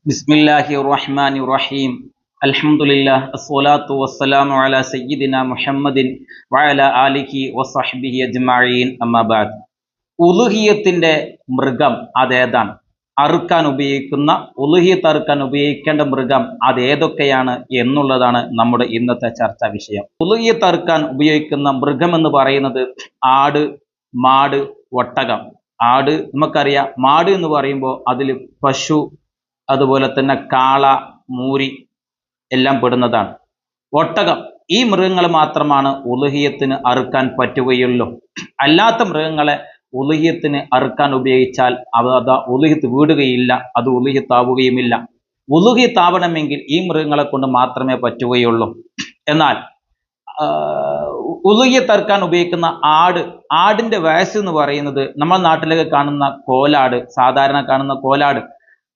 ബിസ്മില്ലാഹിർ റഹ്മാനിർ റഹീം. അൽഹംദുലില്ലാഹ് അസ്സലാത്തു വസ്സലാമു അലാ സയ്യിദിന മുഹമ്മദിൻ വഅലാ ആലിഹി വസഹ്ബിഹി അജ്മഈൻ. അമ്മാ ബഅദ്. ഉളുഹിയത്തിന്റെ മൃഗം അതേതാണ്? അറുക്കാൻ ഉപയോഗിക്കുന്ന, ഉളുഹിയത്ത് അറുക്കാൻ ഉപയോഗിക്കേണ്ട മൃഗം അതേതൊക്കെയാണ് എന്നുള്ളതാണ് നമ്മുടെ ഇന്നത്തെ ചർച്ചാ വിഷയം. ഉളുഹിയത്ത് അറുക്കാൻ ഉപയോഗിക്കുന്ന മൃഗം എന്ന് പറയുന്നത് ആട്, മാട്, ഒട്ടകം. ആട് നമുക്കറിയാം. മാട് എന്ന് പറയുമ്പോൾ അതിൽ പശു, അതുപോലെ തന്നെ കാള, മൂരി എല്ലാം പെടുന്നതാണ്. ഒട്ടകം, ഈ മൃഗങ്ങൾ മാത്രമാണ് ഉളുഹിയത്തിന് അറുക്കാൻ പറ്റുകയുള്ളൂ. അല്ലാത്ത മൃഗങ്ങളെ ഉളുഹിയത്തിന് അറുക്കാൻ ഉപയോഗിച്ചാൽ അത് ഉളുഹിയത്ത് വീടുകയില്ല, അത് ഉളുഹിയത്താവുകയുമില്ല. ഉളുഹിയത്താവണമെങ്കിൽ ഈ മൃഗങ്ങളെ കൊണ്ട് മാത്രമേ പറ്റുകയുള്ളൂ. എന്നാൽ ഉളുഹിയത്ത് അറുക്കാൻ ഉപയോഗിക്കുന്ന ആടിന്റെ വയസ്സ് എന്ന് പറയുന്നത് നമ്മുടെ നാട്ടിലൊക്കെ കാണുന്ന കോലാട്, സാധാരണ കാണുന്ന കോലാട്,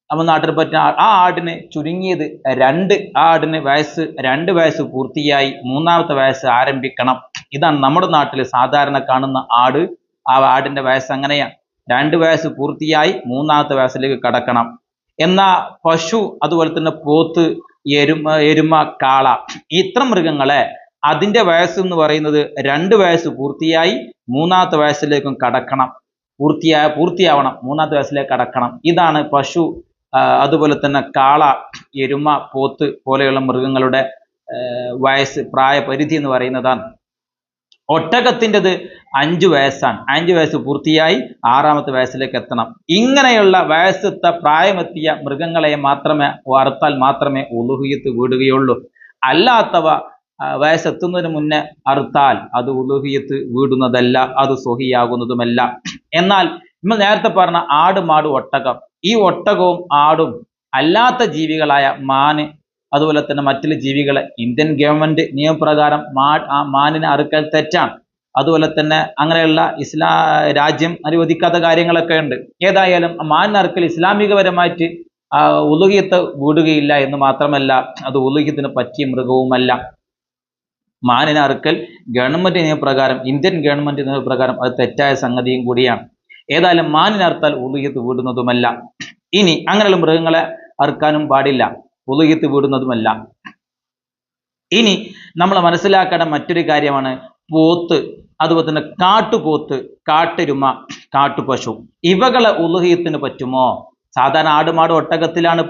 നമ്മുടെ നാട്ടിൽ പറ്റുന്ന ആ ആടിന് ചുരുങ്ങിയത് രണ്ട് വയസ്സ് പൂർത്തിയായി മൂന്നാമത്തെ വയസ്സ് ആരംഭിക്കണം. ഇതാണ് നമ്മുടെ നാട്ടിൽ സാധാരണ കാണുന്ന ആട്. ആ ആടിന്റെ വയസ്സ് അങ്ങനെയാണ്. 2 വയസ്സ് പൂർത്തിയായി മൂന്നാമത്തെ വയസ്സിലേക്ക് കടക്കണം. എന്നാൽ പശു, അതുപോലെ തന്നെ പോത്ത്, എരുമ, കാള, ഇത്തരം മൃഗങ്ങളെ അതിന്റെ വയസ്സ് എന്ന് പറയുന്നത് 2 വയസ്സ് പൂർത്തിയായി മൂന്നാമത്തെ വയസ്സിലേക്കും കടക്കണം. പൂർത്തിയാവണം, മൂന്നാമത്തെ വയസ്സിലേക്ക് കടക്കണം. ഇതാണ് പശു, അതുപോലെ തന്നെ കാള, എരുമ, പോത്ത് പോലെയുള്ള മൃഗങ്ങളുടെ പ്രായപരിധി എന്ന് പറയുന്നതാണ്. ഒട്ടകത്തിൻ്റെത് 5 വയസ്സാണ്. 5 വയസ്സ് പൂർത്തിയായി 6ാമത്തെ വയസ്സിലേക്ക് എത്തണം. ഇങ്ങനെയുള്ള പ്രായമെത്തിയ മൃഗങ്ങളെ മാത്രമേ അറുത്താൽ മാത്രമേ ഉളുഹിയത്ത് വീടുകയുള്ളൂ. അല്ലാത്തവ വയസ്സെത്തുന്നതിന് മുന്നേ അറുത്താൽ അത് ഉളുഹിയത്ത് വീടുന്നതല്ല, അത് സ്വഹിയാകുന്നതുമല്ല. എന്നാൽ നമ്മൾ നേരത്തെ പറഞ്ഞ ആട്, മാട്, ഒട്ടകം, ഈ ഒട്ടകവും ആടും അല്ലാത്ത ജീവികളായ മാന്, അതുപോലെ തന്നെ മറ്റുള്ള ജീവികളെ ഇന്ത്യൻ ഗവൺമെന്റ് നിയമപ്രകാരം മാനിനെ അറുക്കൽ തെറ്റാണ്. അതുപോലെ തന്നെ അങ്ങനെയുള്ള രാജ്യം അനുവദിക്കാത്ത കാര്യങ്ങളൊക്കെ ഉണ്ട്. ഏതായാലും മാനിനെ അറുക്കൽ ഇസ്ലാമികപരമായിട്ട് ഉളുഹിയത്ത് വീടുകയില്ല എന്ന് മാത്രമല്ല, അത് ഉളുഹിയത്തിന് പറ്റിയ മൃഗവുമല്ല. മാനിനെ അറുക്കൽ ഗവൺമെന്റ് നിയമപ്രകാരം, ഇന്ത്യൻ ഗവൺമെന്റ് നിയമപ്രകാരം അത് തെറ്റായ സംഗതിയും കൂടിയാണ്. ഏതായാലും മാനിനെ അറുത്താൽ ഉളുഹിയത്ത് വീടുന്നതുമല്ല. ഇനി അങ്ങനെയുള്ള മൃഗങ്ങളെ അറുക്കാനും പാടില്ല, ഉളുഹിയത്ത് വീടുന്നതുമല്ല. ഇനി നമ്മൾ മനസ്സിലാക്കേണ്ട മറ്റൊരു കാര്യമാണ് പോത്ത്, അതുപോലെ തന്നെ കാട്ടുപോത്ത്, കാട്ടെരുമ, കാട്ടുപശു, ഇവകളെ ഉളുഹിയത്തിന് പറ്റുമോ? സാധാരണ ആടുമാട് ഒട്ടകത്തിലാണ്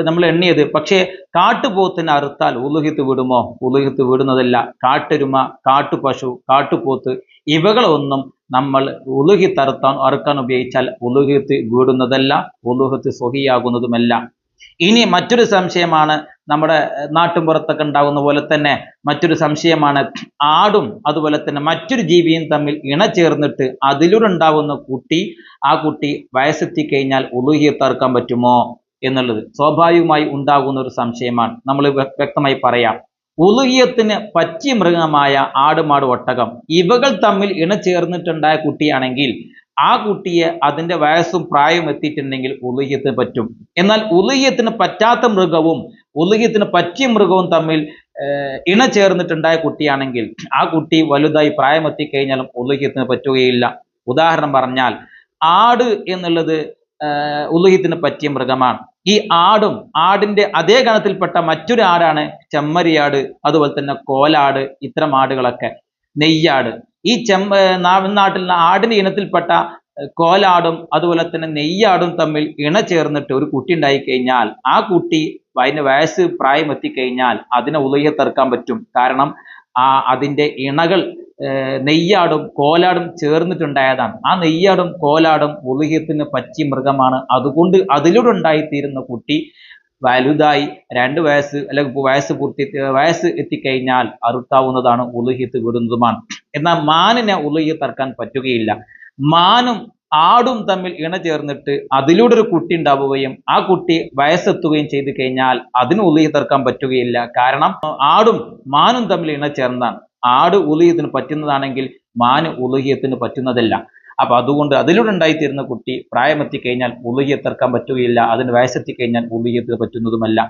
നമ്മൾ എണ്ണിയത്. പക്ഷേ കാട്ടുപോത്തിനെ അറുത്താൽ ഉളുഹിയത്ത് വീടുമോ? ഉളുഹിയത്ത് വീടുന്നതല്ല. കാട്ടെരുമ, കാട്ടുപശു, കാട്ടുപോത്ത് ഇവകളൊന്നും നമ്മൾ ഉളുഹിയത്ത് അറുക്കാൻ ഉപയോഗിച്ചാൽ ഉളുഹിയത്ത് വീടുന്നതല്ല, ഉളുഹിയത്ത് സ്വഹിയാകുന്നതുമല്ല. ഇനി മറ്റൊരു സംശയമാണ്, നമ്മുടെ നാട്ടുമ്പുറത്തൊക്കെ ഉണ്ടാകുന്ന പോലെ തന്നെ മറ്റൊരു സംശയമാണ്, ആടും അതുപോലെ തന്നെ മറ്റൊരു ജീവിയും തമ്മിൽ ഇണ ചേർന്നിട്ട് അതിലൂടെ ഉണ്ടാകുന്ന കുട്ടി, ആ കുട്ടി വയസ്സെത്തി കഴിഞ്ഞാൽ ഉളുഹിയത്ത് അറുക്കാൻ പറ്റുമോ എന്നുള്ളത് സ്വാഭാവികമായി ഉണ്ടാകുന്ന ഒരു സംശയമാണ്. നമ്മൾ വ്യക്തമായി പറയാം. ഉളുഹിയത്തിന് പറ്റിയ മൃഗമായ ആട്, മാട്, ഒട്ടകം ഇവകൾ തമ്മിൽ ഇണ ചേർന്നിട്ടുണ്ടായ കുട്ടിയാണെങ്കിൽ ആ കുട്ടിയെ അതിന്റെ വയസ്സും പ്രായവും എത്തിയിട്ടുണ്ടെങ്കിൽ ഉളുഹിയത്തിന് പറ്റും. എന്നാൽ ഉളുഹിയത്തിന് പറ്റാത്ത മൃഗവും ഉളുഹിയത്തിന് പറ്റിയ മൃഗവും തമ്മിൽ ഇണ ചേർന്നിട്ടുണ്ടായ കുട്ടിയാണെങ്കിൽ ആ കുട്ടി വലുതായി പ്രായമെത്തിക്കഴിഞ്ഞാലും ഉളുഹിയത്തിന് പറ്റുകയില്ല. ഉദാഹരണം പറഞ്ഞാൽ ആട് എന്നുള്ളത് ഉളുഹിയത്തിന് പറ്റിയ മൃഗമാണ്. ഈ ആടിന്റെ അതേ ഗണത്തിൽപ്പെട്ട മറ്റൊരു ആടാണ് ചെമ്മരിയാട്, അതുപോലെ തന്നെ കോലാട്, ഇത്തരം ആടുകളൊക്കെ. നെയ്യാട്, ഈ നാട്ടിൽ ആടിന്റെ ഇനത്തിൽപ്പെട്ട കോലാടും അതുപോലെ തന്നെ നെയ്യാടും തമ്മിൽ ഇണ ചേർന്നിട്ട് ഒരു കുട്ടി ഉണ്ടായി കഴിഞ്ഞാൽ ആ കുട്ടി അതിന്റെ വയസ്സ് പ്രായം എത്തിക്കഴിഞ്ഞാൽ അതിനെ ഉളുഹിയത്ത് അറുക്കാൻ പറ്റും. കാരണം അതിന്റെ ഇണകൾ നെയ്യാടും കോലാടും ചേർന്നിട്ടുണ്ടായതാണ്. ആ നെയ്യാടും കോലാടും ഉളുഹിയത്തിന് പറ്റിയ മൃഗമാണ്. അതുകൊണ്ട് അതിലൂടെ ഉണ്ടായിത്തീരുന്ന കുട്ടി വലുതായി 2 വയസ്സ് അല്ലെങ്കിൽ വയസ്സ് എത്തിക്കഴിഞ്ഞാൽ അറുക്കാവുന്നതാണ്, ഉളുഹിയത്ത് വീടുന്നതുമാണ്. എന്നാൽ മാനിനെ ഉളുഹിയത്ത് അറുക്കാൻ പറ്റുകയില്ല. മാനും ആടും തമ്മിൽ ഇണ ചേർന്നിട്ട് അതിലൂടെ ഒരു കുട്ടി ഉണ്ടാവുകയും ആ കുട്ടി വയസ്സെത്തുകയും ചെയ്തു കഴിഞ്ഞാൽ അതിന് ഉളുഹിയത്ത് അറുക്കാൻ പറ്റുകയില്ല. കാരണം ആടും മാനും തമ്മിൽ ഇണ ചേർന്നതാണ്. ആട് ഉളുഹിയത്തിന് പറ്റുന്നതാണെങ്കിൽ മാന് ഉളുഹിയത്തിന് പറ്റുന്നതല്ല. അപ്പൊ അതുകൊണ്ട് അതിലൂടെ ഉണ്ടായിത്തീരുന്ന കുട്ടി പ്രായമെത്തിക്കഴിഞ്ഞാൽ ഉളുഹിയത്ത് അറുക്കാൻ പറ്റുകയില്ല, അതിന് വയസ്സെത്തിക്കഴിഞ്ഞാൽ ഉളുഹിയത്ത് പറ്റുന്നതുമല്ല.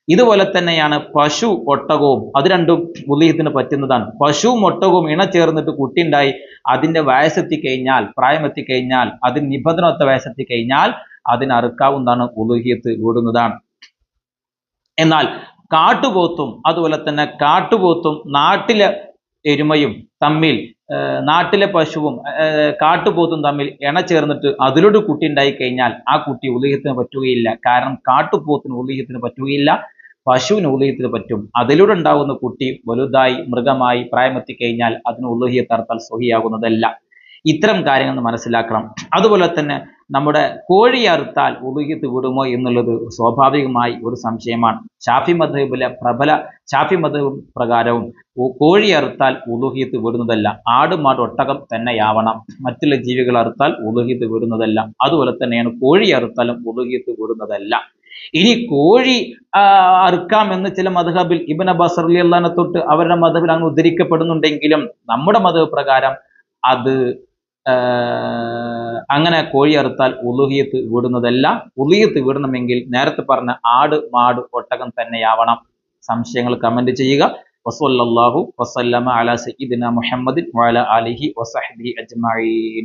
ഇതുപോലെ തന്നെയാണ് പശു, ഒട്ടകവും. അത് രണ്ടും ഉളുഹിയത്തിന് പറ്റുന്നതാണ്. പശുവും ഒട്ടകവും ഇണ ചേർന്നിട്ട് കുട്ടി ഉണ്ടായി അതിന്റെ വയസ്സെത്തിക്കഴിഞ്ഞാൽ, പ്രായമെത്തിക്കഴിഞ്ഞാൽ, അതിന് നിബന്ധനൊത്ത വയസ്സെത്തിക്കഴിഞ്ഞാൽ അതിന് അറുക്കാവുന്നതാണ്, ഉളുഹിയത്ത് വീടുന്നതാണ്. എന്നാൽ കാട്ടുപോത്തും അതുപോലെ തന്നെ കാട്ടുപോത്തും നാട്ടിലെ എരുമയും തമ്മിൽ നാട്ടിലെ പശുവും കാട്ടുപോത്തും തമ്മിൽ ഇണ ചേർന്നിട്ട് അതിലൊരു കുട്ടി ഉണ്ടായി കഴിഞ്ഞാൽ ആ കുട്ടി ഉളിഹത്തിന് പറ്റുകയില്ല. കാരണം കാട്ടുപോത്തിന് ഉളിഹത്തിന് പറ്റുകയില്ല, പശുവിന് ഉളിഹത്തിന് പറ്റും. അതിലൂടെ ഉണ്ടാകുന്ന കുട്ടി വലുതായി മൃഗമായി പ്രായമെത്തി കഴിഞ്ഞാൽ അതിന് ഉളുഹിയത്ത് അറുത്താൽ സ്വഹിയാകുന്നതല്ല. ഇത്തരം കാര്യങ്ങൾ മനസ്സിലാക്കണം. അതുപോലെ തന്നെ നമ്മുടെ കോഴി അറുത്താൽ ഉളുഹിയത്ത് വിടുമോ എന്നുള്ളത് സ്വാഭാവികമായി ഒരു സംശയമാണ്. ഷാഫി മദ്ഹബിലെ പ്രബല ഷാഫി മദ്ഹബ് പ്രകാരവും കോഴി അറുത്താൽ ഉളുഹിയത്ത് വിടുന്നതല്ല. ആട്, മാട്, ഒട്ടകം തന്നെയാവണം. മറ്റുള്ള ജീവികൾ അറുത്താൽ ഉളുഹിയത്ത് വിടുന്നതല്ല. അതുപോലെ തന്നെയാണ് കോഴി അറുത്താലും ഉളുഹിയത്ത് വിടുന്നതല്ല. ഇനി കോഴി അറുക്കാമെന്ന് ചില മദ്ഹബിൽ ഇബ്നു അബ്ബാസ് റളിയല്ലാഹു അൻഹു തൊട്ട് അവരുടെ മദ്ഹബിൽ അങ്ങനെ ഉദ്ധരിക്കപ്പെടുന്നുണ്ടെങ്കിലും നമ്മുടെ മദ്ഹബ് പ്രകാരം അത് അങ്ങനെ കോഴി അറുത്താൽ ഉളുഹിയത്ത് വിടുന്നതല്ല. ഉളുഹിയത്ത് വിടണമെങ്കിൽ നേരത്തെ പറഞ്ഞ ആട്, മാട്, ഒട്ടകം തന്നെയാവണം. സംശയങ്ങൾ കമന്റ് ചെയ്യുക. വസല്ലല്ലാഹു വസല്ലമ അലാ സയ്യിദിന മുഹമ്മദിൻ വഅലാ ആലിഹി വസഹ്ബിഹി അജ്മഈൻ.